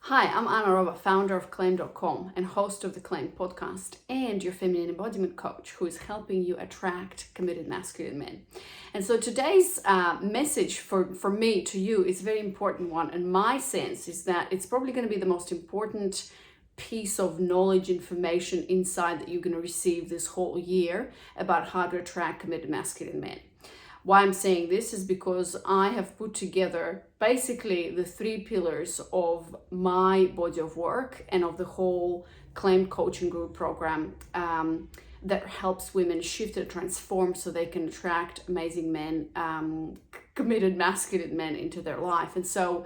Hi, I'm Anna Roba, founder of Claim.com and host of the Claim podcast, and your feminine embodiment coach who is helping you attract committed masculine men. And so today's message for me to you is a very important one. And my sense is that it's probably going to be the most important piece of knowledge, information, insight that you're going to receive this whole year about how to attract committed masculine men. Why I'm saying this is because I have put together basically the three pillars of my body of work and of the whole Claim coaching group program that helps women shift and transform so they can attract amazing men, committed masculine men into their life. And so,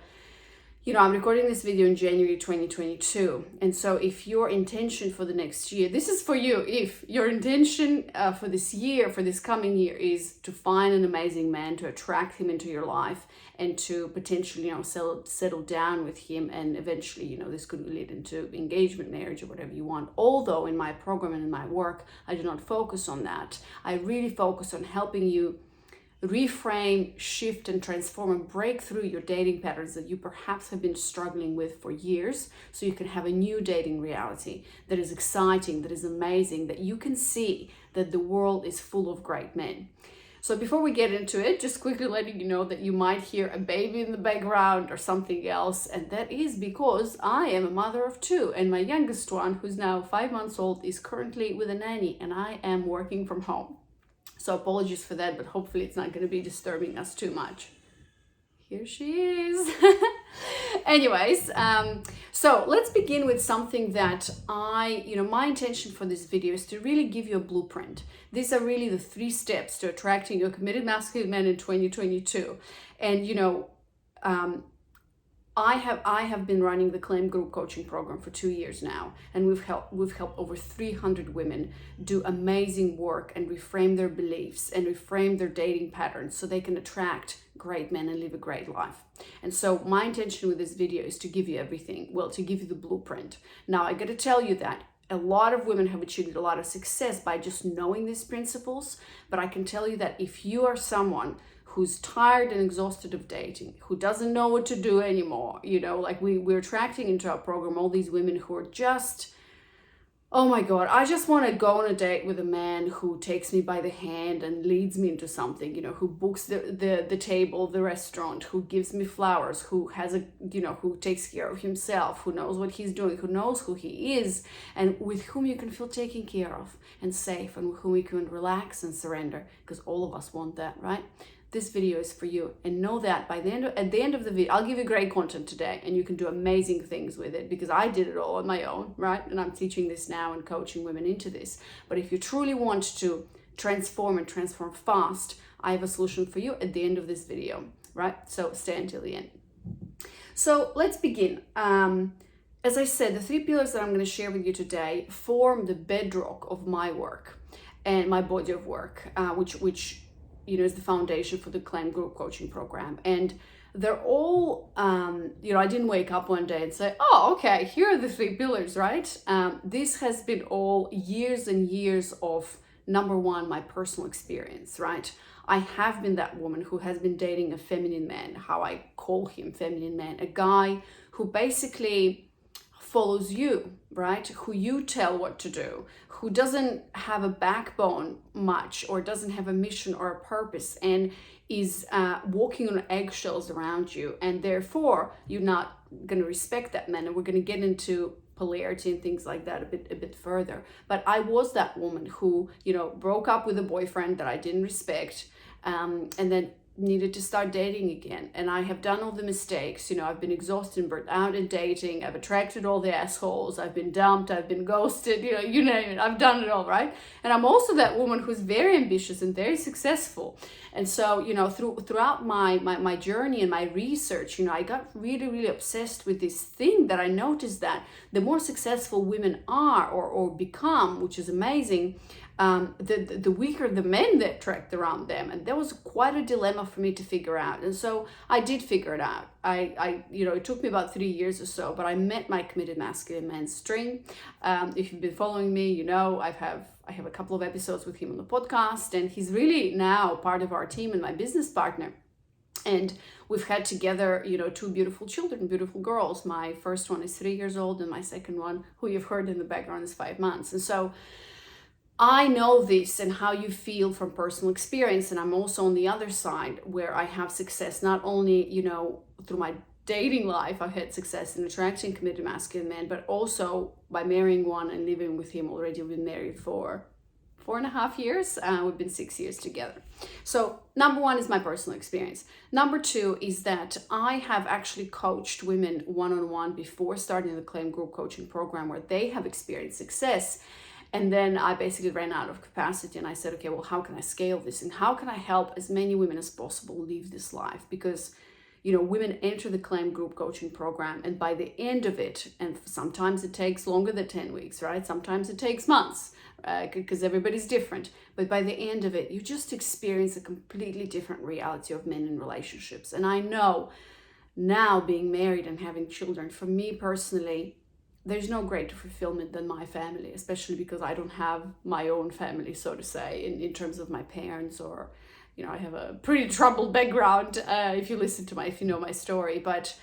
I'm recording this video in January 2022. And so if your intention for the next year, this is for you, if your intention for this year, for this coming year is to find an amazing man, to attract him into your life and to potentially, settle down with him. And eventually, this could lead into engagement, marriage, or whatever you want. Although in my program and in my work, I do not focus on that. I really focus on helping you reframe, shift, and transform and break through your dating patterns that you perhaps have been struggling with for years, so you can have a new dating reality that is exciting, that is amazing, that you can see that the world is full of great men. So before we get into it, just quickly letting you know that you might hear a baby in the background or something else, and that is because I am a mother of two, and my youngest one, who's now 5 months old, is currently with a nanny, and I am working from home. So apologies for that, but hopefully it's not going to be disturbing us too much. Here she is. Anyways, so let's begin with something that my intention for this video is to really give you a blueprint. These are really the 3 steps to attracting your committed masculine men in 2022. And, I have been running the Claim Group coaching program for 2 years now, and we've helped over 300 women do amazing work and reframe their beliefs and reframe their dating patterns so they can attract great men and live a great life. And so my intention with this video is to give you everything, to give you the blueprint. Now I got to tell you that a lot of women have achieved a lot of success by just knowing these principles, but I can tell you that if you are someone who's tired and exhausted of dating, who doesn't know what to do anymore, we're attracting into our program all these women who are just, oh my God, I just want to go on a date with a man who takes me by the hand and leads me into something, who books the table, the restaurant, who gives me flowers, who has who takes care of himself, who knows what he's doing, who knows who he is, and with whom you can feel taken care of and safe, and with whom you can relax and surrender, because all of us want that, right? This video is for you, and know that at the end of the video, I'll give you great content today, and you can do amazing things with it, because I did it all on my own, right? And I'm teaching this now and coaching women into this. But if you truly want to transform and transform fast, I have a solution for you at the end of this video, right? So stay until the end. So let's begin. As I said, the 3 pillars that I'm going to share with you today form the bedrock of my work and my body of work, which is the foundation for the Claim Group coaching program. And they're all, I didn't wake up one day and say, oh, okay, here are the 3 pillars, right? This has been all years and years of, number one, my personal experience, right? I have been that woman who has been dating a feminine man, how I call him feminine man, a guy who basically follows you, right? Who you tell what to do, who doesn't have a backbone much, or doesn't have a mission or a purpose, and is walking on eggshells around you. And therefore, you're not going to respect that man. And we're going to get into polarity and things like that a bit further. But I was that woman who, broke up with a boyfriend that I didn't respect, and then needed to start dating again. And I have done all the mistakes. I've been exhausted and burnt out in dating. I've attracted all the assholes. I've been dumped. I've been ghosted. You name it. I've done it all, right? And I'm also that woman who's very ambitious and very successful. And so, throughout my journey and my research, I got really, really obsessed with this thing that I noticed that the more successful women are or become, which is amazing, the weaker the men that attract around them. And there was quite a dilemma for me to figure out. And so I did figure it out. It took me about 3 years or so, but I met my committed masculine man string. If you've been following me, I have a couple of episodes with him on the podcast, and he's really now part of our team and my business partner. And we've had together, two beautiful children, beautiful girls. My first one is 3 years old, and my second one, who you've heard in the background, is 5 months. And so I know this and how you feel from personal experience. And I'm also on the other side where I have success, not only, through my dating life, I've had success in attracting committed masculine men, but also by marrying one and living with him already. We've been married for 4.5 years. We've been 6 years together. So number one is my personal experience. Number two is that I have actually coached women one-on-one before starting the Claim Group Coaching Program, where they have experienced success. And then I basically ran out of capacity, and I said, okay, well, how can I scale this? And how can I help as many women as possible live this life? Because women enter the Claim Group Coaching Program, and by the end of it, and sometimes it takes longer than 10 weeks, right? Sometimes it takes months, because everybody's different. But by the end of it, you just experience a completely different reality of men and relationships. And I know now, being married and having children, for me personally, there's no greater fulfillment than my family, especially because I don't have my own family, so to say, in terms of my parents, or I have a pretty troubled background, if you know my story. But,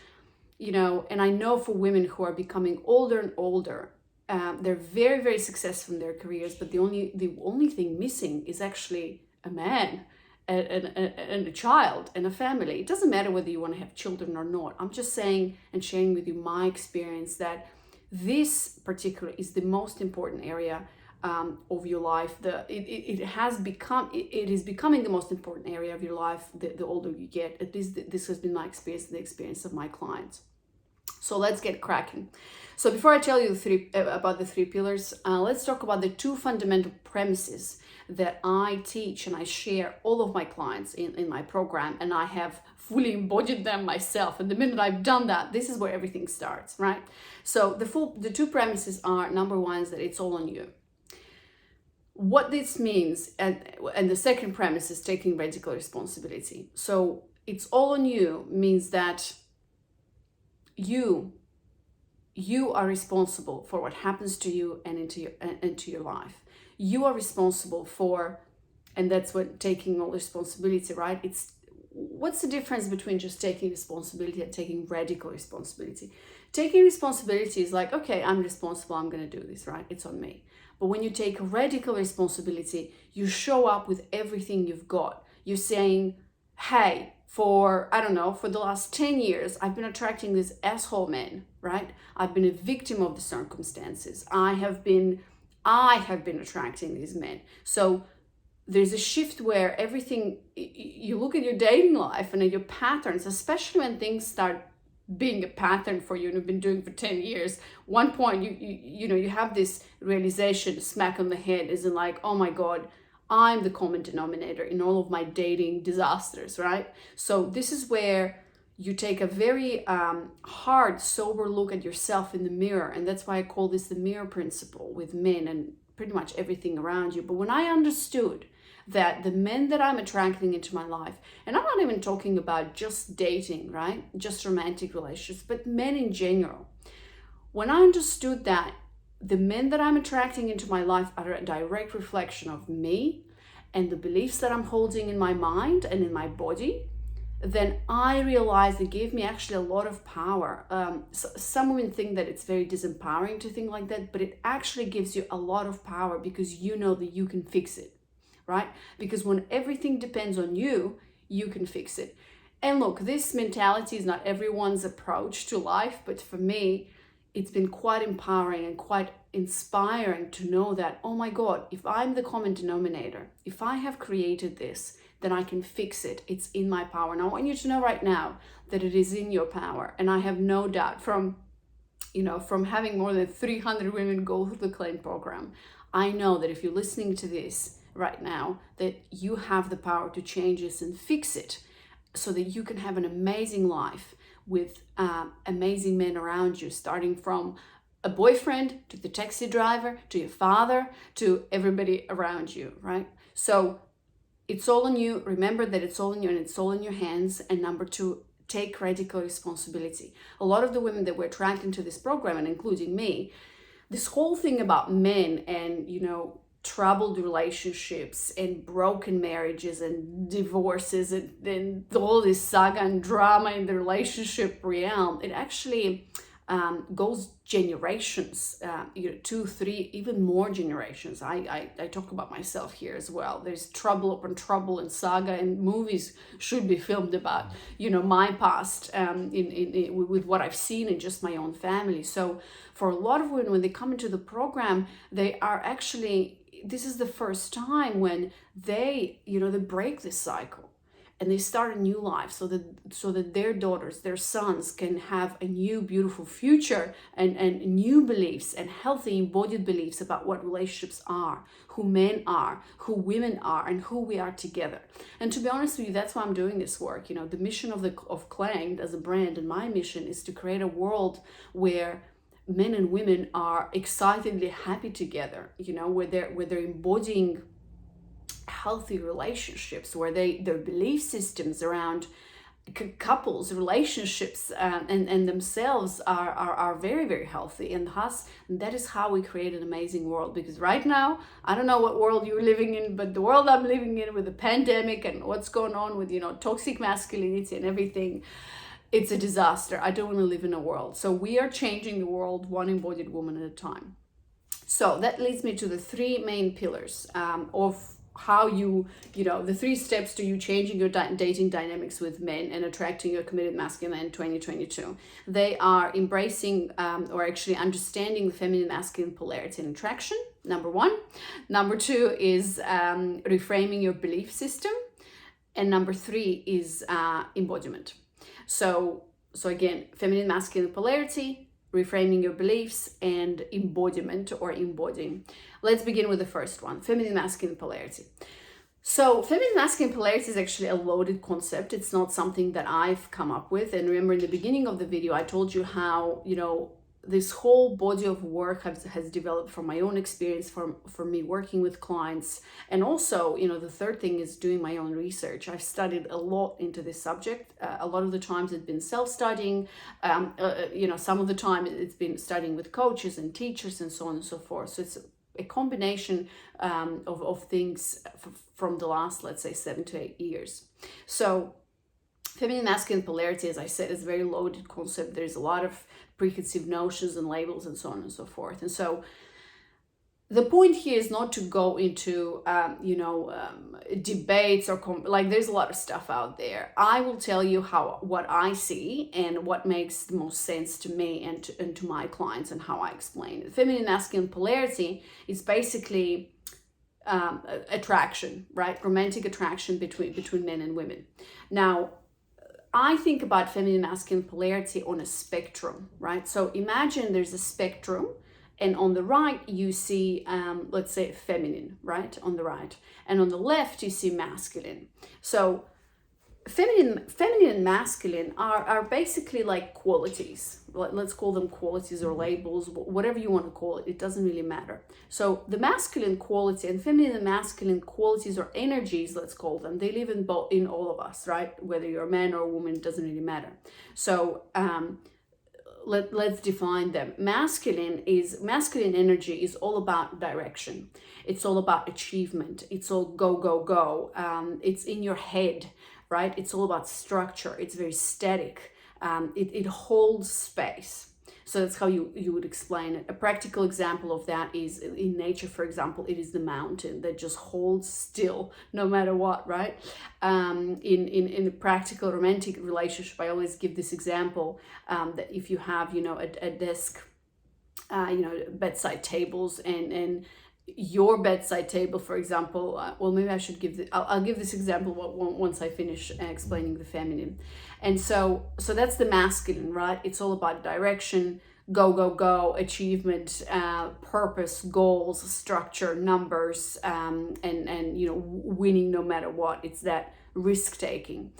and I know for women who are becoming older and older, they're very, very successful in their careers, but the only thing missing is actually a man and a child and a family. It doesn't matter whether you want to have children or not. I'm just saying and sharing with you my experience that this particular is the most important area of your life. It is becoming the most important area of your life the older you get. At least this has been my experience, the experience of my clients. So let's get cracking. So before I tell you about the three pillars, let's talk about the two fundamental premises that I teach and I share all of my clients in my program, and I have fully embodied them myself. And the minute I've done that, this is where everything starts, right? So the two premises are, number one is that it's all on you. What this means, and the second premise is taking radical responsibility. So it's all on you means that you are responsible for what happens to you and into your life. You are responsible for, and that's what taking all responsibility, right? What's the difference between just taking responsibility and taking radical responsibility? Taking responsibility is like, okay, I'm responsible, I'm going to do this, right? It's on me. But when you take radical responsibility, you show up with everything you've got. You're saying, hey, for the last 10 years, I've been attracting these asshole men, right? I've been a victim of the circumstances. I have been attracting these men. So there's a shift where everything, you look at your dating life and at your patterns, especially when things start being a pattern for you and you've been doing for 10 years. One point, you have this realization, smack on the head, isn't like, oh my God, I'm the common denominator in all of my dating disasters, right? So this is where you take a very hard, sober look at yourself in the mirror. And that's why I call this the mirror principle with men and pretty much everything around you. But when I understood that the men that I'm attracting into my life, and I'm not even talking about just dating, right? Just romantic relationships, but men in general. When I understood that the men that I'm attracting into my life are a direct reflection of me and the beliefs that I'm holding in my mind and in my body, then I realized it gave me actually a lot of power. Some women think that it's very disempowering to think like that, but it actually gives you a lot of power because you know that you can fix it, right? Because when everything depends on you, you can fix it. And look, this mentality is not everyone's approach to life, but for me, it's been quite empowering and quite inspiring to know that, oh my God, if I'm the common denominator, if I have created this, then I can fix it. It's in my power. And I want you to know right now that it is in your power. And I have no doubt from having more than 300 women go through the Claim program, I know that if you're listening to this right now, that you have the power to change this and fix it so that you can have an amazing life with amazing men around you, starting from a boyfriend to the taxi driver, to your father, to everybody around you, right? So it's all on you. Remember that it's all on you and it's all in your hands. And number two, take radical responsibility. A lot of the women that we're attracting to this program, and including me, this whole thing about men and, troubled relationships and broken marriages and divorces and all this saga and drama in the relationship realm, it actually goes generations, 2, 3, even more generations. I talk about myself here as well. There's trouble upon trouble and saga, and movies should be filmed about, my past with what I've seen in just my own family. So for a lot of women, when they come into the program, they are actually, this is the first time when they break this cycle and they start a new life, so that their daughters, their sons can have a new beautiful future and new beliefs and healthy embodied beliefs about what relationships are, who men are, who women are, and who we are together. And to be honest with you, that's why I'm doing this work. The mission of Clanged as a brand, and my mission is to create a world where men and women are excitedly happy together, where they're embodying healthy relationships, where their belief systems around couples, relationships, and themselves are very, very healthy. And that is how we create an amazing world. Because right now, I don't know what world you're living in, but the world I'm living in with the pandemic and what's going on with toxic masculinity and everything, it's a disaster. I don't want to live in a world. So we are changing the world one embodied woman at a time. So that leads me to the 3 main pillars of how the 3 steps to you changing your dating dynamics with men and attracting your committed masculine man in 2022. They are embracing or actually understanding the feminine masculine polarity and attraction, number 1. Number 2 is reframing your belief system. And number 3 is embodiment. So again, feminine masculine polarity, reframing your beliefs, and embodiment or embodying. Let's begin with the first one, feminine masculine polarity. So feminine masculine polarity is actually a loaded concept. It's not something that I've come up with. And remember, in the beginning of the video, I told you how, this whole body of work has developed from my own experience, from me working with clients. And also, the third thing is doing my own research. I've studied a lot into this subject. A lot of the times it's been self-studying. Some of the time it's been studying with coaches and teachers and so on and so forth. So it's a combination of things from the last, let's say, 7 to 8 years. So feminine masculine polarity, as I said, is a very loaded concept. There's a lot of preconceived notions and labels and so on and so forth. And so the point here is not to go into, debates or there's a lot of stuff out there. I will tell you what I see and what makes the most sense to me and to my clients and how I explain it. Feminine masculine polarity is basically attraction, right? Romantic attraction between men and women. Now, I think about feminine masculine polarity on a spectrum, right? So imagine there's a spectrum, and on the right you see, let's say, feminine, right? On the right, and on the left you see masculine. So feminine and masculine are basically like qualities. Let's call them qualities or labels, whatever you want to call it. It doesn't really matter. So the masculine quality and feminine and masculine qualities or energies, let's call them, they live in all of us, right? Whether you're a man or a woman, it doesn't really matter. So let's define them. Masculine energy is all about direction. It's all about achievement. It's all go. It's in your head, right? It's all about structure. It's very static. It holds space. So that's how you would explain it. A practical example of that is in nature, for example, it is the mountain that just holds still no matter what, right? In a practical romantic relationship, I always give this example that if you have, a desk, bedside tables and your bedside table, for example, maybe I should I'll give this example once I finish explaining the feminine. And so that's the masculine, right? It's all about direction, go, achievement, purpose, goals, structure, numbers, and winning no matter what. It's that risk-taking.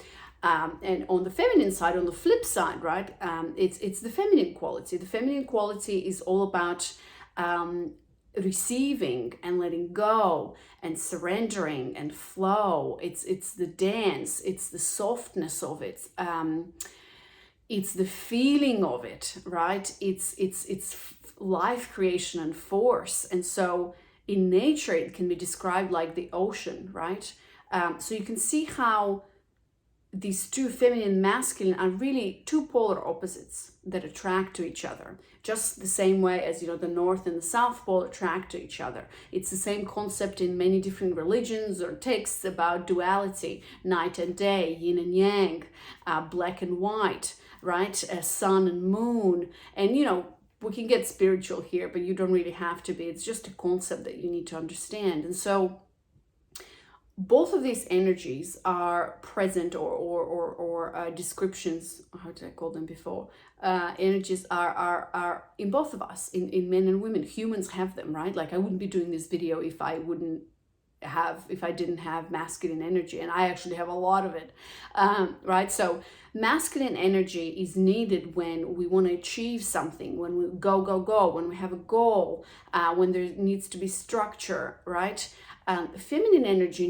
And on the feminine side, on the flip side, right, it's the feminine quality. The feminine quality is all about receiving and letting go and surrendering and flow. It's the dance, it's the softness of it, it's the feeling of it, right? It's life creation and force. And so in nature, it can be described like the ocean, right? So you can see how these two, feminine and masculine, are really two polar opposites that attract to each other, just the same way as, the north and the south pole attract to each other. It's the same concept in many different religions or texts about duality, night and day, yin and yang, black and white, right? Sun and moon. And we can get spiritual here, but you don't really have to be. It's just a concept that you need to understand. And so both of these energies are present, or descriptions, how did I call them before? Energies are in both of us, in men and women. Humans have them, right? Like, I wouldn't be doing this video if I didn't have masculine energy, and I actually have a lot of it, right? So masculine energy is needed when we want to achieve something, when we go, when we have a goal, when there needs to be structure, right? Feminine energy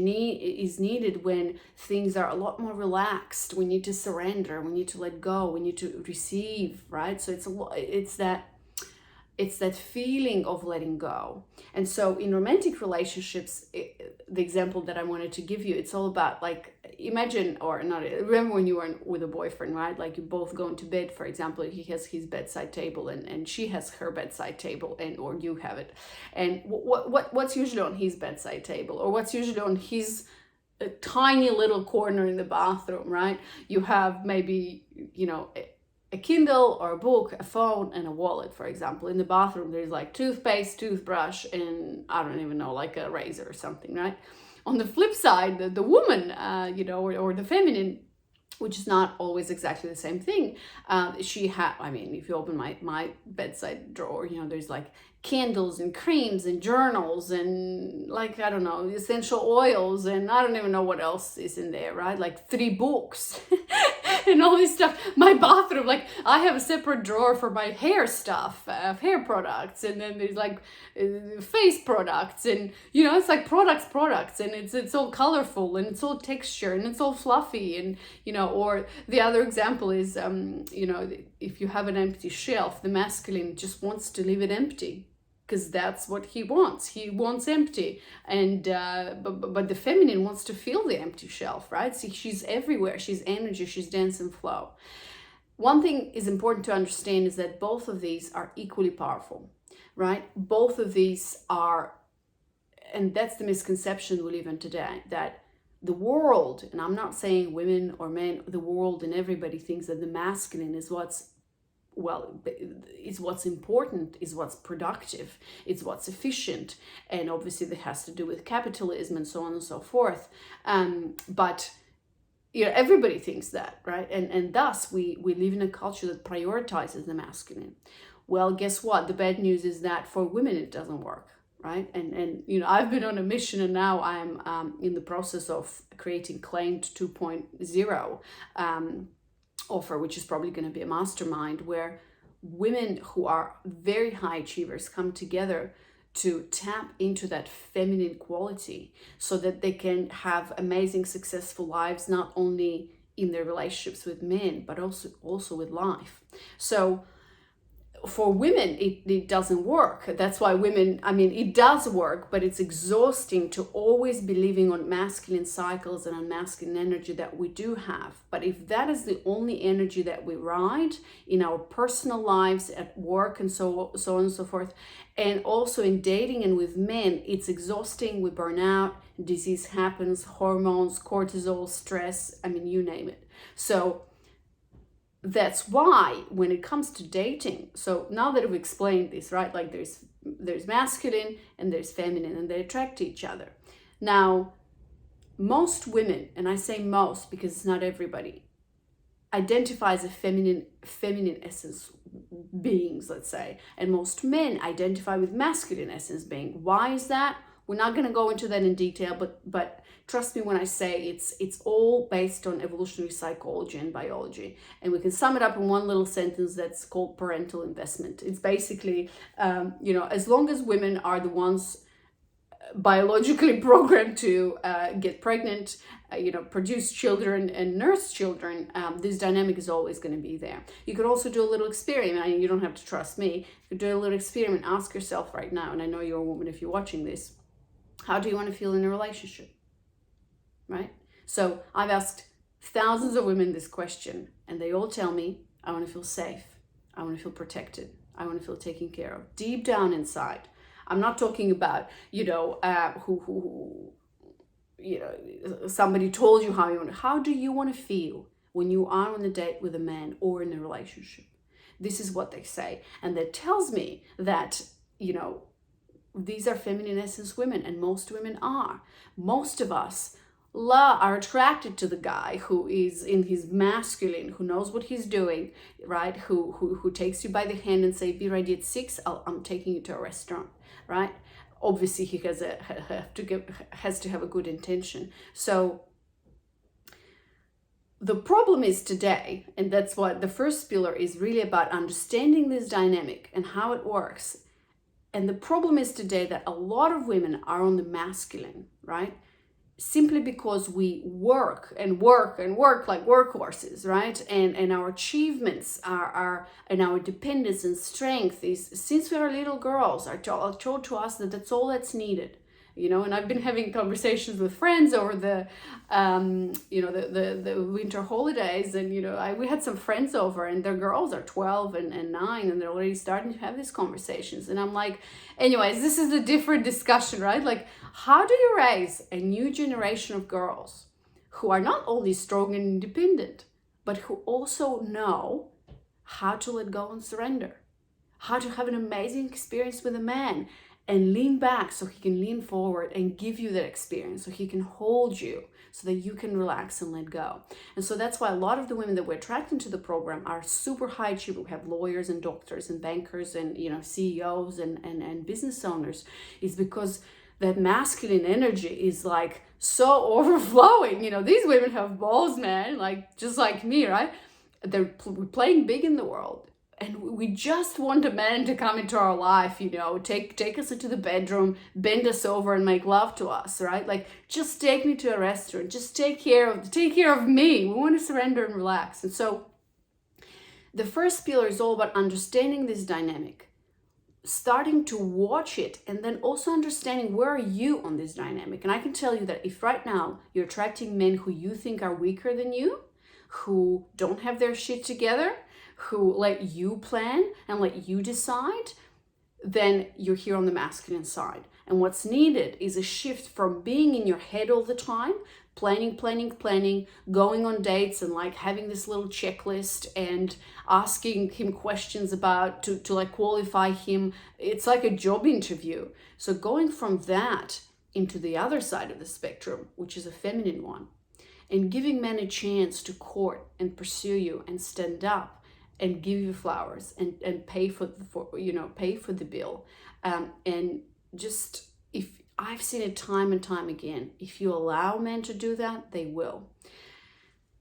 is needed when things are a lot more relaxed. We need to surrender, we need to let go, we need to receive, right? So it's that feeling of letting go. And so in romantic relationships, the example that I wanted to give you, it's all about, like, imagine, or not, remember when you were with a boyfriend, right? Like, you both go into bed, for example, he has his bedside table and she has her bedside table, or you have it. And what's usually on his bedside table, or what's usually on his tiny little corner in the bathroom, right? You have maybe, a Kindle or a book, a phone, and a wallet, for example. In the bathroom, there's like toothpaste, toothbrush, and I don't even know, like a razor or something, right? On the flip side, the woman, or the feminine, which is not always exactly the same thing, if you open my bedside drawer, there's like candles and creams and journals and, like, I don't know, essential oils, and I don't even know what else is in there, right? Like 3 books and all this stuff. My bathroom, like, I have a separate drawer for my hair stuff, hair products, and then there's like face products, and it's like products, and it's all colorful, and it's all texture, and it's all fluffy, and or the other example is if you have an empty shelf, the masculine just wants to leave it empty, because that's what he wants empty, and but the feminine wants to fill the empty shelf, right? See, she's everywhere, she's energy, she's dance and flow. One thing is important to understand is that both of these are equally powerful, right? Both of these are, and that's the misconception we live in today, that the world, and I'm not saying women or men, the world and everybody thinks that the masculine is what's important, is what's productive, it's what's efficient, and obviously that has to do with capitalism and so on and so forth. But everybody thinks that, right? And thus we live in a culture that prioritizes the masculine. Well, guess what? The bad news is that for women it doesn't work, right? And I've been on a mission, and now I'm in the process of creating Claimed 2.0 offer, which is probably going to be a mastermind, where women who are very high achievers come together to tap into that feminine quality so that they can have amazing, successful lives, not only in their relationships with men, but also with life. So for women, it doesn't work. That's why women, it does work, but it's exhausting to always be living on masculine cycles and on masculine energy that we do have. But if that is the only energy that we ride in our personal lives, at work, and so on and so forth, and also in dating and with men, it's exhausting. We burn out, disease happens, hormones, cortisol, stress, you name it. So that's why when it comes to dating, so now that we've explained this, right, like there's masculine and there's feminine, and they attract to each other. Now, most women, and I say most because it's not everybody, identify as a feminine essence beings, let's say, and most men identify with masculine essence being. Why is that? We're not going to go into that in detail, but trust me when I say it's all based on evolutionary psychology and biology. And we can sum it up in one little sentence that's called parental investment. It's basically, as long as women are the ones biologically programmed to get pregnant, produce children and nurse children, this dynamic is always going to be there. You could also do a little experiment. You don't have to trust me. You could do a little experiment. Ask yourself right now, and I know you're a woman if you're watching this. How do you want to feel in a relationship, right? So I've asked thousands of women this question, and they all tell me, I want to feel safe. I want to feel protected. I want to feel taken care of. Deep down inside. I'm not talking about, who somebody told you how you want. How do you want to feel when you are on a date with a man or in a relationship? This is what they say. And that tells me that, these are feminine essence women, and most women are. Most of us are attracted to the guy who is in his masculine, who knows what he's doing, right? Who takes you by the hand and say, be ready at 6, I'm taking you to a restaurant, right? Obviously he has to have a good intention. So the problem is today, and that's what the first pillar is really about, understanding this dynamic and how it works. And the problem is today that a lot of women are on the masculine, right? Simply because we work and work and work like workhorses, right? And our achievements are and our dependence and strength is, since we are little girls, are told to us that that's all that's needed. And I've been having conversations with friends over the winter holidays, and we had some friends over, and their girls are 12 and 9, and they're already starting to have these conversations. And I'm like, anyways, this is a different discussion, right? Like, how do you raise a new generation of girls who are not only strong and independent, but who also know how to let go and surrender, how to have an amazing experience with a man, and lean back so he can lean forward and give you that experience, so he can hold you, so that you can relax and let go. And so that's why a lot of the women that we're attracting to the program are super high achiever. We have lawyers and doctors and bankers and CEOs and business owners, is because that masculine energy is like so overflowing. These women have balls, man, like just like me, right? We're playing big in the world. And we just want a man to come into our life, take us into the bedroom, bend us over and make love to us, right? Like, just take me to a restaurant, just take care of me. We want to surrender and relax. And so the first pillar is all about understanding this dynamic, starting to watch it, and then also understanding where are you on this dynamic. And I can tell you that if right now you're attracting men who you think are weaker than you, who don't have their shit together, who let you plan and let you decide, then you're here on the masculine side. And what's needed is a shift from being in your head all the time, planning, going on dates and like having this little checklist and asking him questions about to like qualify him. It's like a job interview. So going from that into the other side of the spectrum, which is a feminine one, and giving men a chance to court and pursue you and stand up and give you flowers and pay for the bill. And just, if I've seen it time and time again, if you allow men to do that, they will.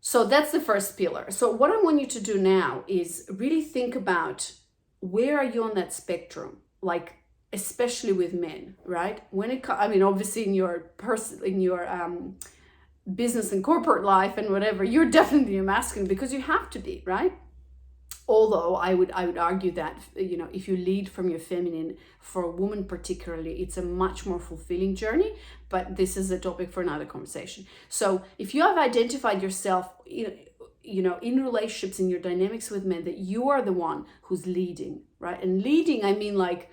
So that's the first pillar. So what I want you to do now is really think about, where are you on that spectrum? Like, especially with men, right? Obviously in your business and corporate life and whatever, you're definitely a masculine because you have to be, right? Although I would argue that, if you lead from your feminine, for a woman particularly, it's a much more fulfilling journey, but this is a topic for another conversation. So if you have identified yourself, in relationships, in your dynamics with men, that you are the one who's leading, right? And leading, I mean like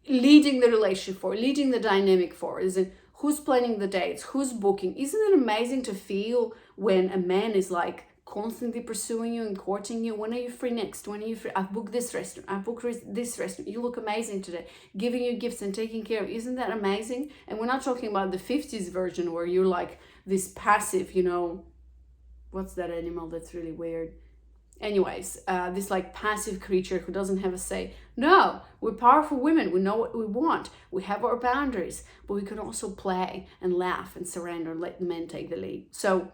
leading the relationship forward, leading the dynamic forward, is in who's planning the dates, who's booking. Isn't it amazing to feel when a man is like constantly pursuing you and courting you? When are you free next? When are you free? I've booked this restaurant. I've booked this restaurant. You look amazing today. Giving you gifts and taking care of. Isn't that amazing? And we're not talking about the 50s version where you're like this passive, what's that animal that's really weird? Anyways, this like passive creature who doesn't have a say. No, we're powerful women. We know what we want. We have our boundaries, but we can also play and laugh and surrender and let men take the lead. So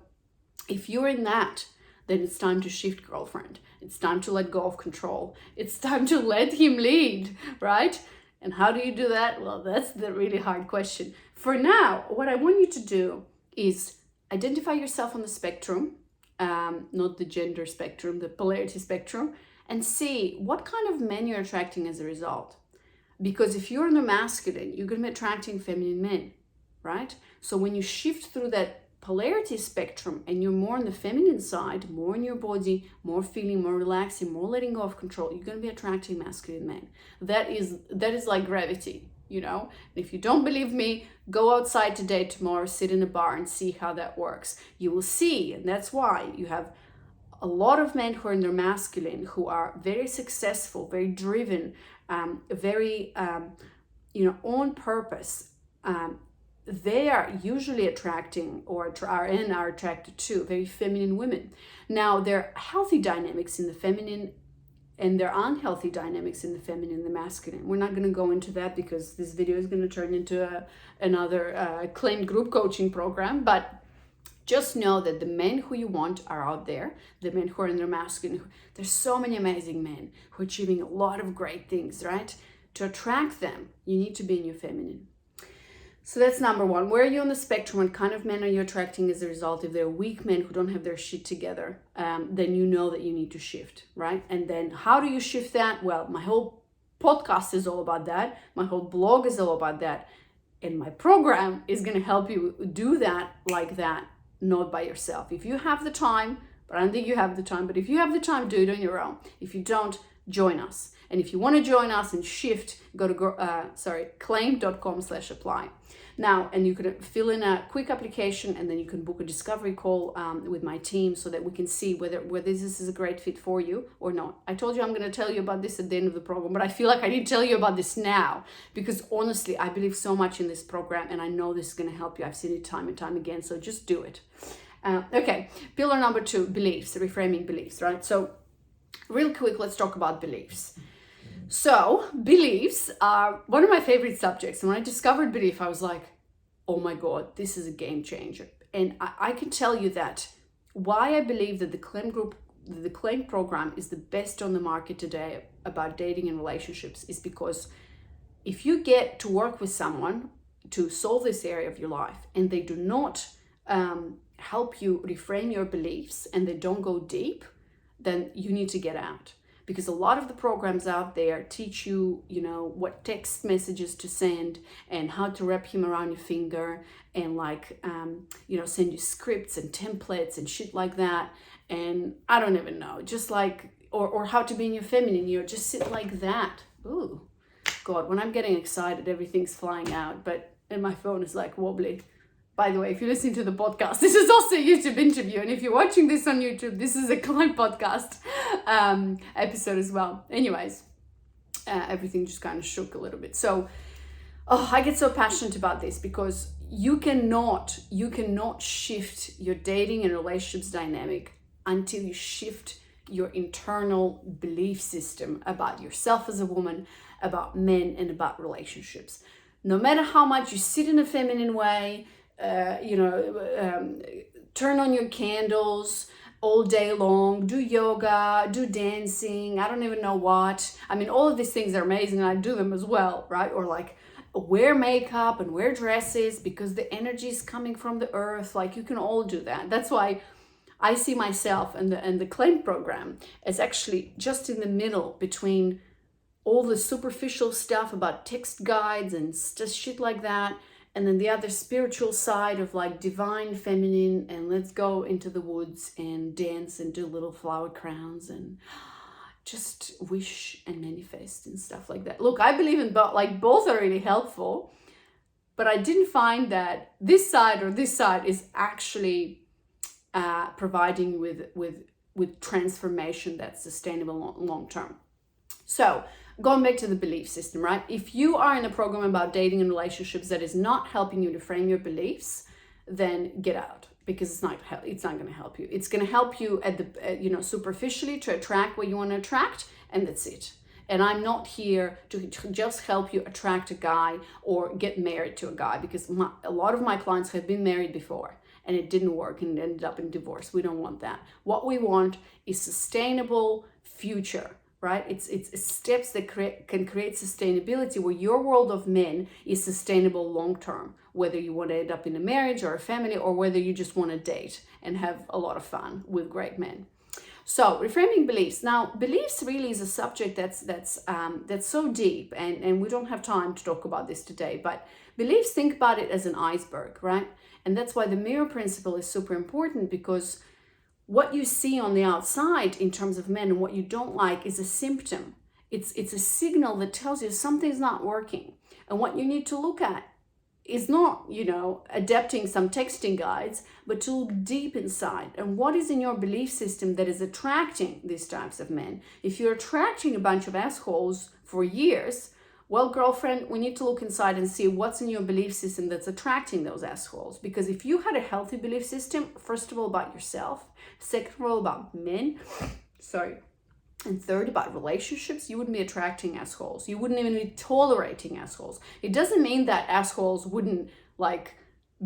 if you're in that, then it's time to shift, girlfriend. It's time to let go of control. It's time to let him lead, right? And how do you do that? Well, that's the really hard question. For now, what I want you to do is identify yourself on the spectrum, not the gender spectrum, the polarity spectrum, and see what kind of men you're attracting as a result. Because if you're in the masculine, you're going to be attracting feminine men. right? So when you shift through that polarity spectrum and you're more on the feminine side, more in your body, more feeling, more relaxing, more letting go of control, you're going to be attracting masculine men. That is like gravity, you know. If you don't believe me, go outside today, tomorrow, sit in a bar and see how that works. You will see. And that's why you have a lot of men who are in their masculine, who are very successful, very driven, very on purpose. They are usually attracting or are attracted to very feminine women. Now, there are healthy dynamics in the feminine and there are unhealthy dynamics in the feminine and the masculine. We're not going to go into that because this video is going to turn into another claimed group coaching program, but just know that the men who you want are out there, the men who are in their masculine. There's so many amazing men who are achieving a lot of great things, right? To attract them, you need to be in your feminine. So that's number one. Where are you on the spectrum? What kind of men are you attracting as a result? If they're weak men who don't have their shit together, then you know that you need to shift, right? And then how do you shift that? Well, my whole podcast is all about that. My whole blog is all about that. And my program is going to help you do that like that, not by yourself. If you have the time, but I don't think you have the time, but if you have the time, do it on your own. If you don't, join us. And if you want to join us and shift, go to claim.com/apply. Now, and you can fill in a quick application and then you can book a discovery call with my team so that we can see whether this is a great fit for you or not. I told you I'm going to tell you about this at the end of the program, but I feel like I need to tell you about this now because honestly, I believe so much in this program and I know this is going to help you. I've seen it time and time again, so just do it. Okay, pillar number 2, beliefs, reframing beliefs, right? So real quick, let's talk about beliefs. So beliefs are one of my favorite subjects. And when I discovered belief, I was like, oh my God, this is a game changer. And I can tell you that why I believe that the claim program is the best on the market today about dating and relationships is because if you get to work with someone to solve this area of your life and they do not help you reframe your beliefs and they don't go deep, then you need to get out. Because a lot of the programs out there teach you, what text messages to send and how to wrap him around your finger and send you scripts and templates and shit like that. And I don't even know, just like, or how to be in your feminine, just sit like that. Ooh, God, when I'm getting excited, everything's flying out, and my phone is like wobbly. By the way, if you're listening to the podcast, this is also a YouTube interview. And if you're watching this on YouTube, this is a client podcast episode as well. Anyways, everything just kind of shook a little bit. So, I get so passionate about this because you cannot shift your dating and relationships dynamic until you shift your internal belief system about yourself as a woman, about men, and about relationships. No matter how much you sit in a feminine way, turn on your candles all day long, do yoga, do dancing, I don't even know what. I mean, all of these things are amazing and I do them as well, right? Or like wear makeup and wear dresses because the energy is coming from the earth. Like you can all do that. That's why I see myself and the claim program as actually just in the middle between all the superficial stuff about text guides and just shit like that, and then the other spiritual side of like divine feminine and let's go into the woods and dance and do little flower crowns and just wish and manifest and stuff like that. Look, I believe in both are really helpful, but I didn't find that this side is actually providing with transformation that's sustainable long term. So going back to the belief system, right? If you are in a program about dating and relationships that is not helping you to frame your beliefs, then get out because it's not going to help you. It's going to help you at the superficially to attract what you want to attract, and that's it. And I'm not here to just help you attract a guy or get married to a guy because a lot of my clients have been married before and it didn't work and ended up in divorce. We don't want that. What we want is sustainable future. Right? It's steps that can create sustainability where your world of men is sustainable long term, whether you want to end up in a marriage or a family or whether you just want to date and have a lot of fun with great men. So reframing beliefs. Now, beliefs really is a subject that's so deep, and we don't have time to talk about this today. But beliefs, think about it as an iceberg, right? And that's why the mirror principle is super important, because what you see on the outside in terms of men and what you don't like is a symptom. It's a signal that tells you something's not working, and what you need to look at is not, adapting some texting guides, but to look deep inside and what is in your belief system that is attracting these types of men. If you're attracting a bunch of assholes for years, well, girlfriend, we need to look inside and see what's in your belief system that's attracting those assholes. Because if you had a healthy belief system, first of all, about yourself, second of all, about men, and third, about relationships, you wouldn't be attracting assholes. You wouldn't even be tolerating assholes. It doesn't mean that assholes wouldn't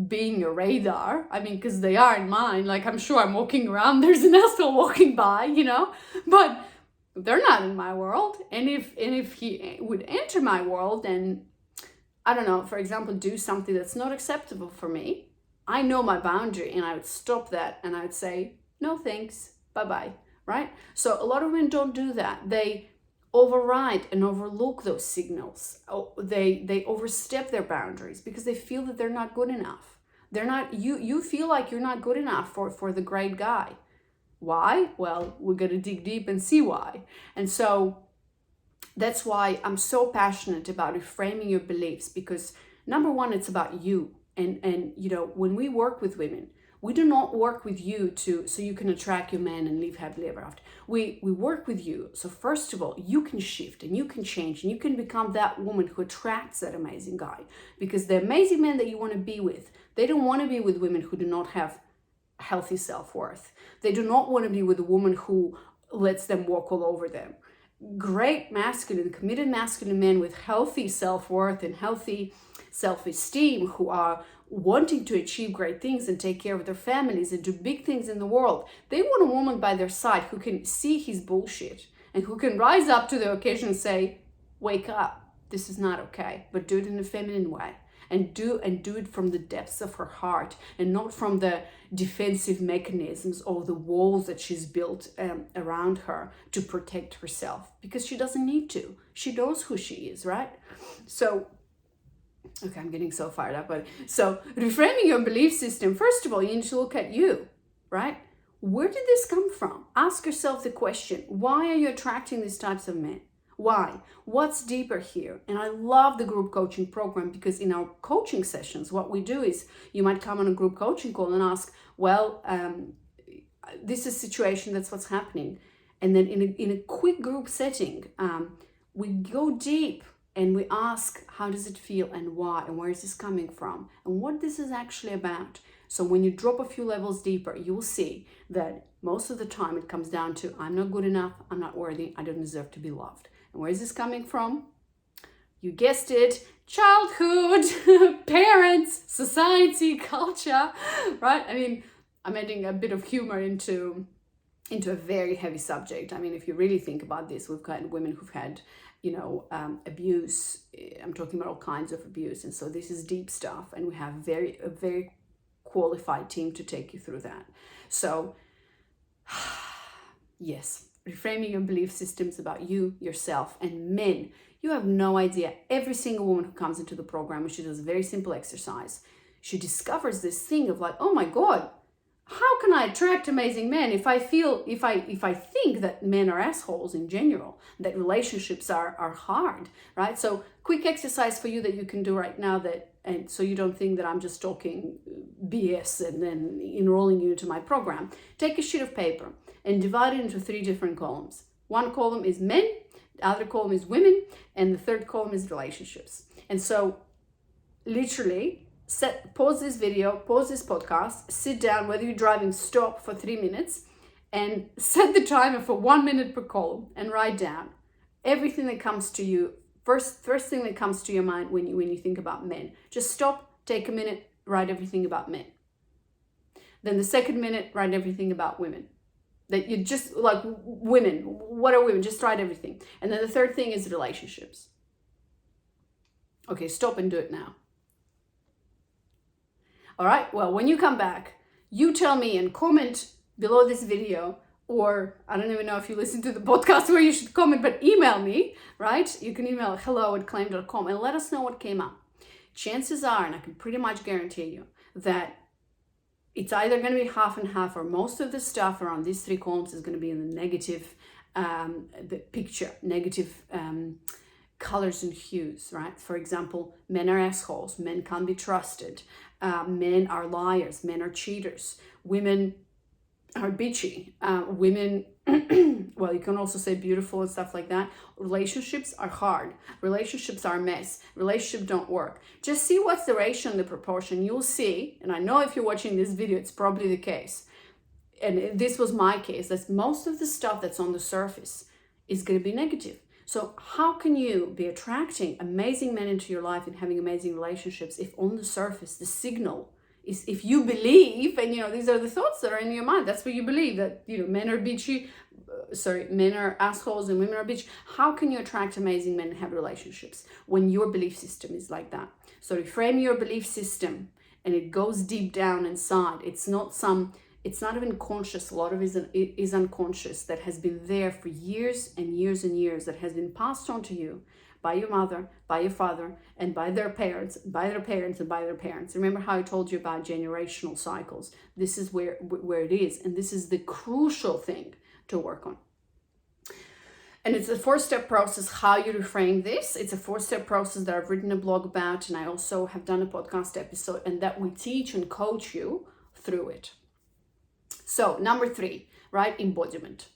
be in your radar. I mean, because they are in mine. I'm sure I'm walking around, there's an asshole walking by, but they're not in my world. And if he would enter my world and, I don't know, for example, do something that's not acceptable for me, I know my boundary, and I would stop that and I would say, no thanks, bye-bye. Right? So a lot of women don't do that. They override and overlook those signals. They overstep their boundaries because they feel that they're not good enough. They're not, you feel like you're not good enough for the great guy. Why? Well, we're going to dig deep and see why. And so that's why I'm so passionate about reframing your beliefs, because number one, it's about you. And when we work with women, we do not work with you so you can attract your man and live happily ever after. We work with you. So first of all, you can shift and you can change and you can become that woman who attracts that amazing guy. Because the amazing men that you want to be with, they don't want to be with women who do not have healthy self-worth. They do not want to be with a woman who lets them walk all over them. Great masculine, committed masculine men with healthy self-worth and healthy self-esteem, who are wanting to achieve great things and take care of their families and do big things in the world. They want a woman by their side who can see his bullshit and who can rise up to the occasion and say, wake up, this is not okay, but do it in a feminine way. And do it from the depths of her heart, and not from the defensive mechanisms or the walls that she's built around her to protect herself, because she doesn't need to. She knows who she is, right? So, okay, I'm getting so fired up. But so reframing your belief system, first of all, you need to look at you, right? Where did this come from? Ask yourself the question, why are you attracting these types of men? Why? What's deeper here? And I love the group coaching program, because in our coaching sessions, what we do is you might come on a group coaching call and ask, well, this is a situation, that's what's happening. And then in a quick group setting, we go deep and we ask, how does it feel and why? And where is this coming from? And what this is actually about. So when you drop a few levels deeper, you will see that most of the time it comes down to, I'm not good enough, I'm not worthy, I don't deserve to be loved. And where is this coming from? You guessed it, childhood, parents, society, culture, right? I mean, I'm adding a bit of humor into a very heavy subject. I mean, if you really think about this, we've got women who've had, abuse. I'm talking about all kinds of abuse. And so this is deep stuff. And we have a very qualified team to take you through that. So yes, reframing your belief systems about you, yourself, and men. You have no idea. Every single woman who comes into the program, she does a very simple exercise. She discovers this thing of oh my God, how can I attract amazing men if I think that men are assholes in general, that relationships are hard, right? So quick exercise for you that you can do right now, and so you don't think that I'm just talking BS and then enrolling you into my program. Take a sheet of paper and divide it into 3 different columns. One column is men, the other column is women, and the third column is relationships. And so literally pause this video, pause this podcast, sit down, whether you're driving, stop for 3 minutes and set the timer for 1 minute per column and write down everything that comes to you. First thing that comes to your mind when you think about men. Just stop, take a minute, write everything about men. Then the second minute, write everything about women. That you just women, what are women? Just write everything. And then the third thing is relationships. Okay, stop and do it now. All right, well, when you come back, you tell me and comment below this video or I don't even know if you listen to the podcast where you should comment, but email me, right? You can email hello@claim.com and let us know what came up. Chances are, and I can pretty much guarantee you, that it's either going to be half and half, or most of the stuff around these 3 columns is going to be in the negative the picture, negative colors and hues, right? For example, men are assholes, men can't be trusted, men are liars, men are cheaters, women are bitchy, women, well, you can also say beautiful and stuff like that. Relationships are hard, relationships are a mess, relationships don't work. Just see what's the ratio and the proportion. You'll see, and I know if you're watching this video, it's probably the case, and this was my case, that most of the stuff that's on the surface is going to be negative. So how can you be attracting amazing men into your life and having amazing relationships if on the surface the signal is, if you believe, and these are the thoughts that are in your mind, that's what you believe, that men are bitchy, men are assholes and women are bitchy. How can you attract amazing men and have relationships when your belief system is like that? So reframe your belief system, and it goes deep down inside. It's not even conscious. A lot of it is unconscious, that has been there for years and years and years, that has been passed on to you by your mother, by your father, and by their parents, by their parents, and by their parents. Remember how I told you about generational cycles? This is where it is, and this is the crucial thing to work on. And it's a 4-step process how you reframe this. It's a 4-step process that I've written a blog about, and I also have done a podcast episode, and that we teach and coach you through it. So number 3, right? Embodiment.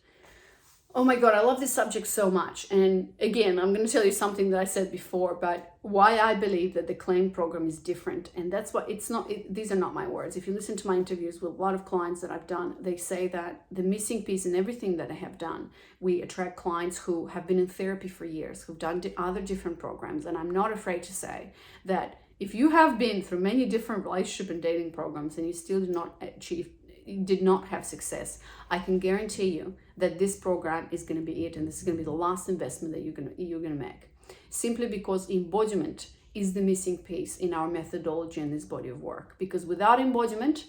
Oh my God, I love this subject so much. And again, I'm going to tell you something that I said before, but why I believe that the claim program is different. And that's what these are not my words. If you listen to my interviews with a lot of clients that I've done, they say that the missing piece in everything that I have done, we attract clients who have been in therapy for years, who've done other different programs. And I'm not afraid to say that if you have been through many different relationship and dating programs and you still did not have success, I can guarantee you that this program is going to be it, and this is going to be the last investment that you're going to make, simply because embodiment is the missing piece in our methodology and this body of work. Because without embodiment,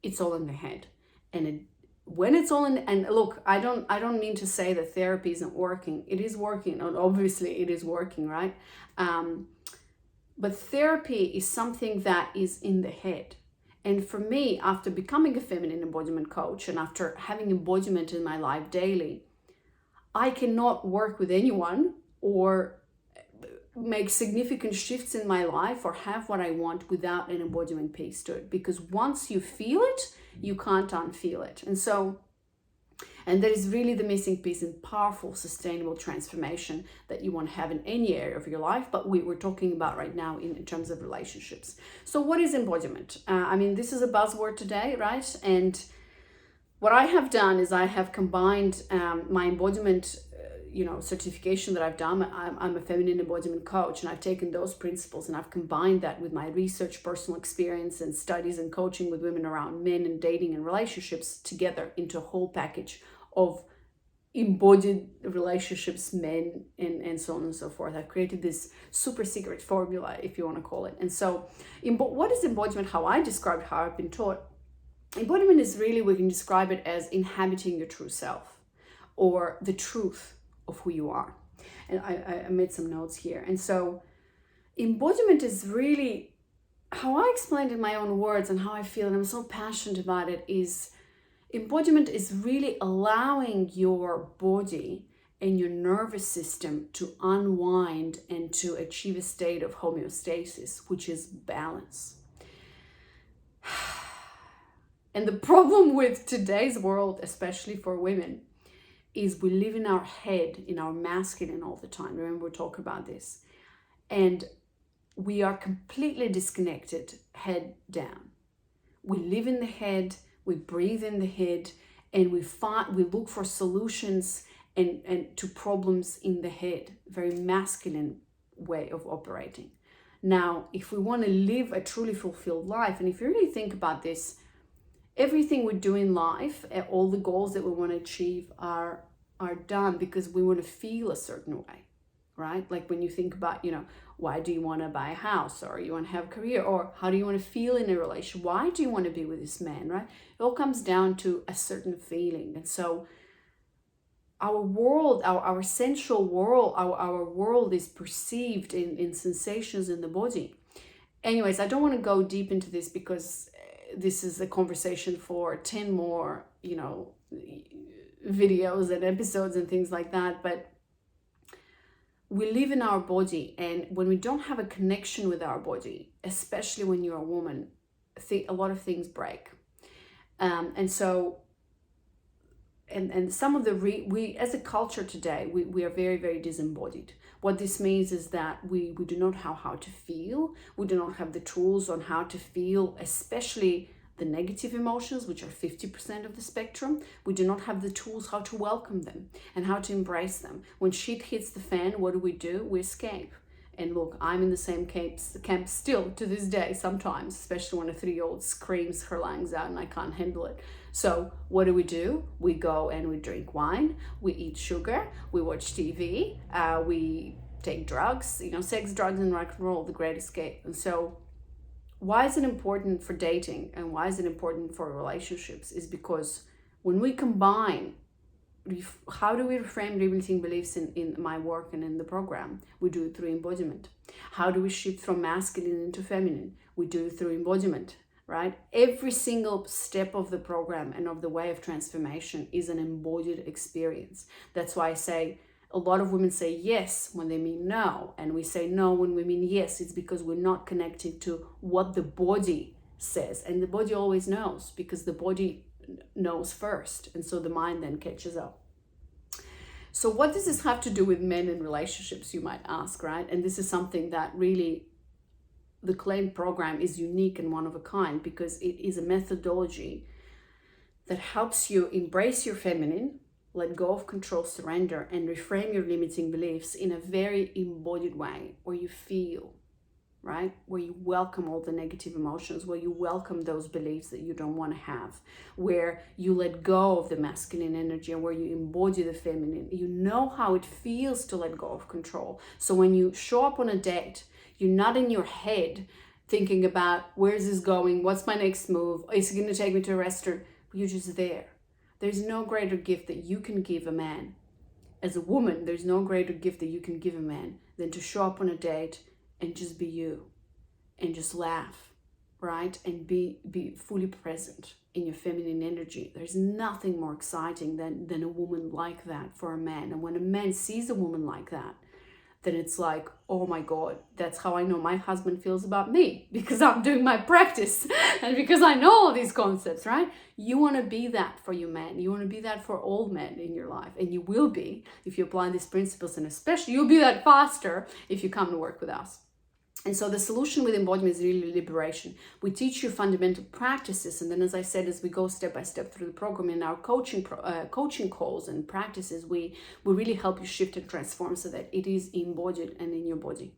it's all in the head, and when it's all in, and look, I don't mean to say that therapy isn't working. It is working, and obviously it is working, right? But therapy is something that is in the head. And for me, after becoming a feminine embodiment coach and after having embodiment in my life daily, I cannot work with anyone or make significant shifts in my life or have what I want without an embodiment piece to it. Because once you feel it, you can't unfeel it. And that is really the missing piece in powerful, sustainable transformation that you want to have in any area of your life. But we're talking about right now in terms of relationships. So what is embodiment? This is a buzzword today, right? And what I have done is I have combined my embodiment certification that I've done. I'm a feminine embodiment coach, and I've taken those principles and I've combined that with my research, personal experience, and studies and coaching with women around men and dating and relationships together into a whole package of embodied relationships, men, and so on and so forth. I've created this super secret formula, if you want to call it. And so what is embodiment? How I describe how I've been taught. Embodiment is really, we can describe it as inhabiting your true self, or the truth of who you are. And I made some notes here. And so embodiment is really, how I explained in my own words and how I feel, and I'm so passionate about it, is embodiment is really allowing your body and your nervous system to unwind and to achieve a state of homeostasis, which is balance. And the problem with today's world, especially for women, is we live in our head, in our masculine all the time. Remember, we talk about this. And we are completely disconnected, head down. We live in the head, we breathe in the head, and we look for solutions and to problems in the head. Very masculine way of operating. Now, if we want to live a truly fulfilled life, and if you really think about this, everything we do in life, all the goals that we want to achieve are done because we want to feel a certain way, right? Like when you think about, why do you want to buy a house, or you want to have a career, or how do you want to feel in a relationship? Why do you want to be with this man, right? It all comes down to a certain feeling. And so our world, our sensual world, our world is perceived in sensations in the body. Anyways, I don't want to go deep into this because this is a conversation for 10 more, videos and episodes and things like that. But we live in our body, and when we don't have a connection with our body, especially when you're a woman, a lot of things break. And so, and some of we as a culture today, we are very, very disembodied. What this means is that we do not know how to feel. We do not have the tools on how to feel, especially the negative emotions, which are 50% of the spectrum. We do not have the tools how to welcome them and how to embrace them. When shit hits the fan, what do? We escape. And look, I'm in the same camp still to this day sometimes, especially when a 3-year-old screams her lungs out and I can't handle it. So what do? We go and we drink wine, we eat sugar, we watch TV, we take drugs, sex, drugs, and rock and roll, the great escape. And so why is it important for dating and why is it important for relationships is because when we combine, how do we reframe limiting beliefs in my work and in the program? We do it through embodiment. How do we shift from masculine into feminine? We do it through embodiment, right? Every single step of the program and of the way of transformation is an embodied experience. That's why I say a lot of women say yes when they mean no, and we say no when we mean yes. It's because we're not connected to what the body says, and the body always knows because the body knows first, and so the mind then catches up. So what does this have to do with men and relationships, you might ask, right? And this is something that really the Claim program is unique and one of a kind because it is a methodology that helps you embrace your feminine, let go of control, surrender, and reframe your limiting beliefs in a very embodied way where you feel, right? Where you welcome all the negative emotions, where you welcome those beliefs that you don't want to have, where you let go of the masculine energy and where you embody the feminine. You know how it feels to let go of control. So when you show up on a date, you're not in your head thinking about where's this going, what's my next move, is it going to take me to a restaurant? You're just there. There's no greater gift that you can give a man. As a woman, there's no greater gift that you can give a man than to show up on a date and just be you and just laugh, right? And be fully present in your feminine energy. There's nothing more exciting than a woman like that for a man. And when a man sees a woman like that, then it's like, oh my God, that's how I know my husband feels about me, because I'm doing my practice and because I know all these concepts, right? You want to be that for your man. You want to be that for all men in your life. And you will be if you apply these principles, and especially you'll be that faster if you come to work with us. And so the solution with embodiment is really liberation. We teach you fundamental practices. And then, as I said, as we go step by step through the program in our coaching calls and practices, we really help you shift and transform so that it is embodied and in your body.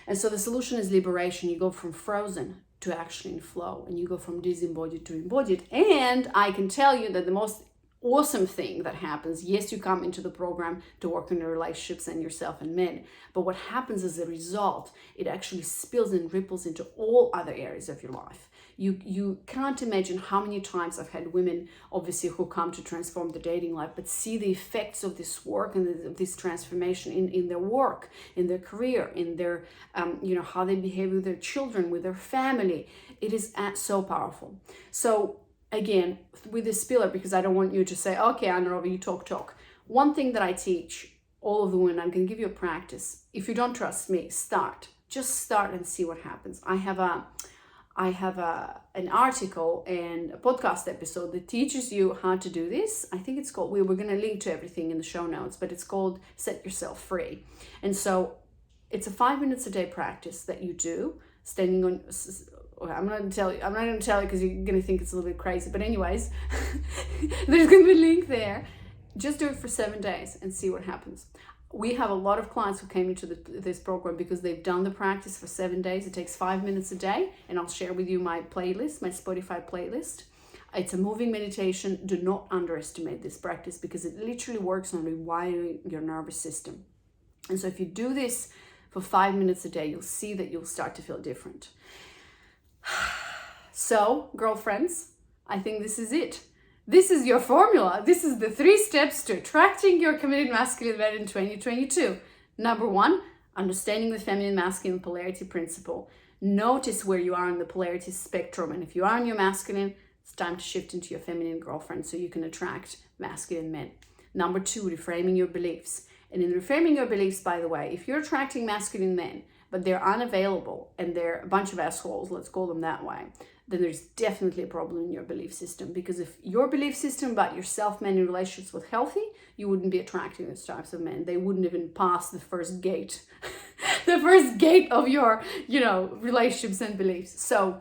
And so the solution is liberation. You go from frozen to actually in flow, and you go from disembodied to embodied. And I can tell you that the most awesome thing that happens, yes, you come into the program to work on your relationships and yourself and men, but what happens as a result, it actually spills and ripples into all other areas of your life. You can't imagine how many times I've had women, obviously, who come to transform the dating life, but see the effects of this work and this transformation in their work, in their career, in their, how they behave with their children, with their family. It is so powerful. So again, with this pillar, because I don't want you to say, okay, Anna, you talk. One thing that I teach all of the women, I'm going to give you a practice. If you don't trust me, just start and see what happens. I have an article and a podcast episode that teaches you how to do this. I think it's called, we're going to link to everything in the show notes, but it's called Set Yourself Free. And so it's a 5 minutes a day practice that you do standing on, I'm not going to tell you because you're going to think it's a little bit crazy. But anyways, there's going to be a link there. Just do it for 7 days and see what happens. We have a lot of clients who came into this program because they've done the practice for 7 days. It takes 5 minutes a day. And I'll share with you my playlist, my Spotify playlist. It's a moving meditation. Do not underestimate this practice because it literally works on rewiring your nervous system. And so if you do this for 5 minutes a day, you'll see that you'll start to feel different. So, girlfriends, I think this is it. This is your formula. This is the 3 steps to attracting your committed masculine man in 2022. Number 1, understanding the feminine masculine polarity principle. Notice where you are on the polarity spectrum. And if you are on your masculine, it's time to shift into your feminine girlfriend so you can attract masculine men. Number 2, reframing your beliefs. And in reframing your beliefs, by the way, if you're attracting masculine men, but they're unavailable and they're a bunch of assholes, let's call them that way, then there's definitely a problem in your belief system. Because if your belief system about yourself, men in relationships was healthy, you wouldn't be attracting those types of men. They wouldn't even pass the first gate, the first gate of your, relationships and beliefs. So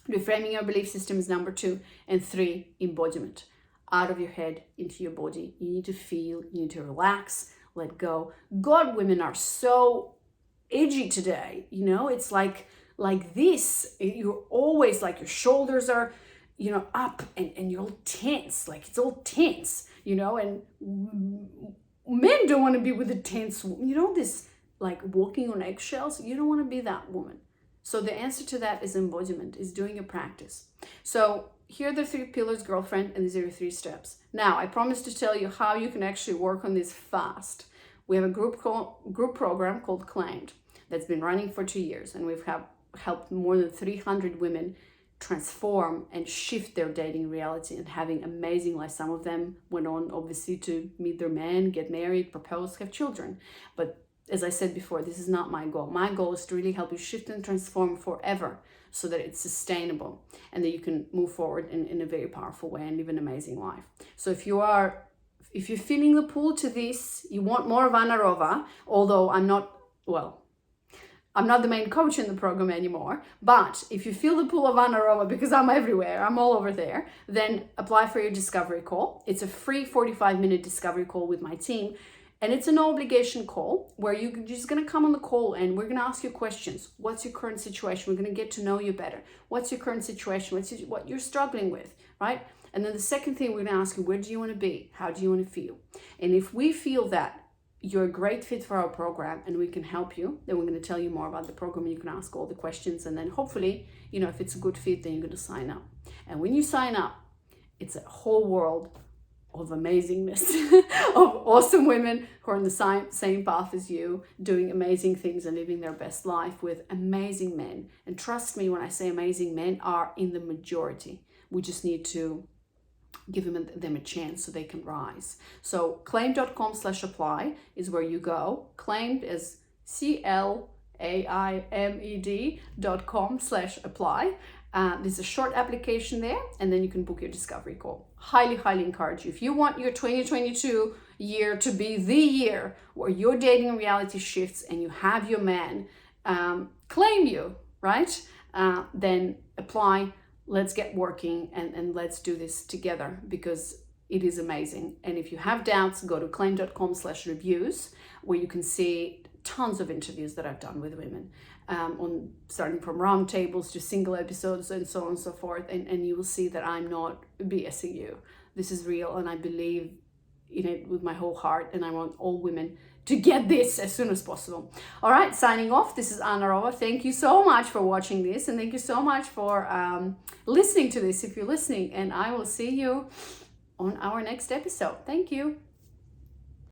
reframing your belief system is number 2. And 3, embodiment. Out of your head, into your body. You need to feel, you need to relax, let go. God, women are so edgy today. It's like this. You're always like, your shoulders are, up and you're all tense. Like it's all tense, and men don't want to be with a tense, this like walking on eggshells. You don't want to be that woman. So the answer to that is embodiment, is doing a practice. So here are the 3 pillars, girlfriend, and these are your 3 steps. Now, I promised to tell you how you can actually work on this fast. We have a group program called Claimed that's been running for 2 years, and we've helped more than 300 women transform and shift their dating reality and having amazing lives. Some of them went on, obviously, to meet their man, get married, propose, have children. But as I said before, this is not my goal. My goal is to really help you shift and transform forever so that it's sustainable and that you can move forward in a very powerful way and live an amazing life. So if you're feeling the pull to this, you want more of Anna Rova, although I'm not the main coach in the program anymore, but if you feel the pull of Anna Rova, because I'm everywhere, I'm all over there, then apply for your discovery call. It's a free 45-minute discovery call with my team. And it's a no obligation call where you're just going to come on the call and we're going to ask you questions. What's your current situation? We're going to get to know you better. What's your current situation? What you're struggling with, right? And then the second thing, we're going to ask you, where do you want to be? How do you want to feel? And if we feel that you're a great fit for our program and we can help you, then we're going to tell you more about the program. You can ask all the questions. And then hopefully, if it's a good fit, then you're going to sign up. And when you sign up, it's a whole world of amazingness, of awesome women who are on the same path as you, doing amazing things and living their best life with amazing men. And trust me when I say amazing men are in the majority. We just need to give them a chance so they can rise. So claimed.com/apply is where you go. Claimed is CLAIMED.com/apply. There's a short application there, and then you can book your discovery call. Highly, highly encourage you. If you want your 2022 year to be the year where your dating reality shifts and you have your man claim you, right? Then apply. Let's get working and let's do this together because it is amazing. And if you have doubts, go to claim.com/reviews where you can see tons of interviews that I've done with women, on starting from round tables to single episodes and so on and so forth. And you will see that I'm not BSing you. This is real and I believe in it with my whole heart, and I want all women to get this as soon as possible. All right, signing off. This is Anna Rova. Thank you so much for watching this, and thank you so much for listening to this if you're listening, and I will see you on our next episode. Thank you.